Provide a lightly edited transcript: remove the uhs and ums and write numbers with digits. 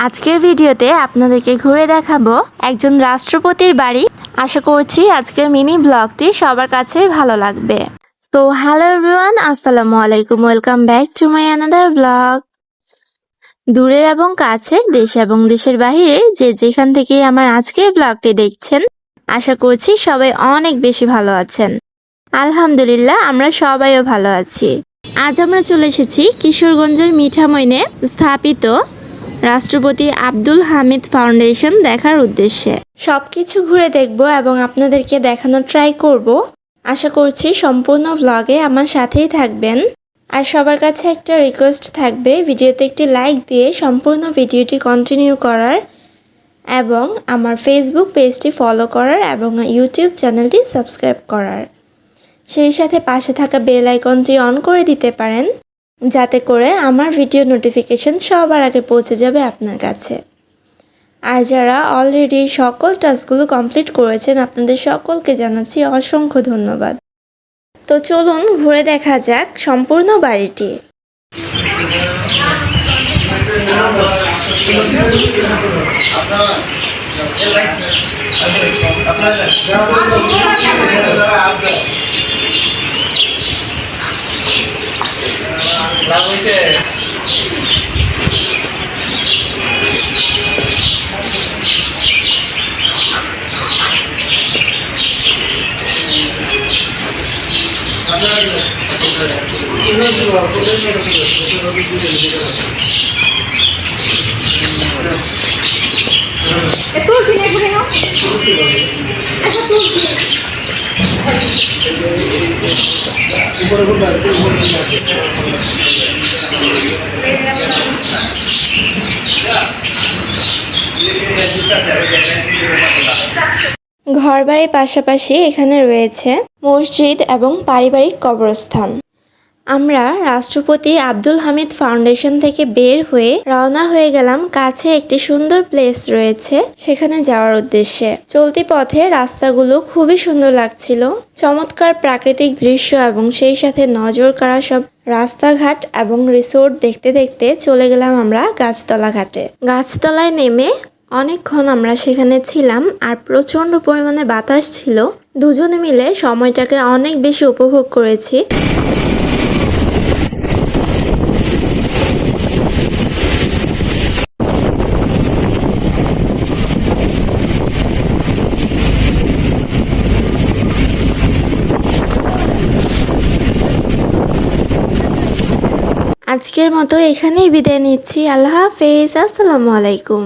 আজকের ভিডিওতে আপনাদেরকে ঘুরে দেখাবো একজন রাষ্ট্রপতির বাড়ি। আশা করছি আজকের মিনি ব্লগটি সবার কাছে ভালো লাগবে। তো হ্যালো এভরিওয়ান, আসসালামু আলাইকুম, welcome back to my another blog. দূরের এবং কাছের, দেশ এবং দেশের বাহিরের যে যেখান থেকে আমার আজকের ব্লগটি দেখছেন, আশা করছি সবাই অনেক বেশি ভালো আছেন। আলহামদুলিল্লাহ, আমরা সবাইও ভালো আছি। আজ আমরা চলে এসেছি কিশোরগঞ্জের মিঠামইনে স্থাপিত রাষ্ট্রপতি আব্দুল হামিদ ফাউন্ডেশন দেখার উদ্দেশ্যে। সবকিছু ঘুরে দেখব এবং আপনাদেরকে দেখানোর ট্রাই করব। আশা করছি সম্পূর্ণ ভ্লগে আমার সাথেই থাকবেন। আর সবার কাছে একটা রিকোয়েস্ট থাকবে, ভিডিওতে একটি লাইক দিয়ে সম্পূর্ণ ভিডিওটি কন্টিনিউ করার এবং আমার ফেসবুক পেজটি ফলো করার এবং ইউটিউব চ্যানেলটি সাবস্ক্রাইব করার। সেই সাথে পাশে থাকা বেল আইকনটি অন করে দিতে পারেন, যাতে করে আমার ভিডিও নোটিফিকেশন সবার আগে পৌঁছে যাবে আপনার কাছে। আর যারা অলরেডি সকল টাস্কগুলো কমপ্লিট করেছেন, আপনাদের সকলকে জানাচ্ছি অসংখ্য ধন্যবাদ। তো চলুন ঘুরে দেখা যাক সম্পূর্ণ বাড়িটি। ঘরবাড়ির পাশাপাশি এখানে রয়েছে মসজিদ এবং পারিবারিক কবরস্থান। আমরা রাষ্ট্রপতি আব্দুল হামিদ ফাউন্ডেশন থেকে বের হয়ে রওনা হয়ে গেলাম। কাছে একটি সুন্দর প্লেস রয়েছে, সেখানে যাওয়ার উদ্দেশ্যে। চলতি পথে রাস্তাগুলো খুবই সুন্দর লাগছিল, চমৎকার প্রাকৃতিক দৃশ্য এবং সেই সাথে নজর কাড়া সব রাস্তাঘাট এবং রিসোর্ট দেখতে দেখতে চলে গেলাম আমরা গাছতলা ঘাটে। গাছতলায় নেমে অনেকক্ষণ আমরা সেখানে ছিলাম আর প্রচন্ড পরিমাণে বাতাস ছিল। দুজনে মিলে সময়টাকে অনেক বেশি উপভোগ করেছি। আজকের মতো এখানেই বিদায় নিচ্ছি। আল্লাহ হাফেজ, আসসালামু আলাইকুম।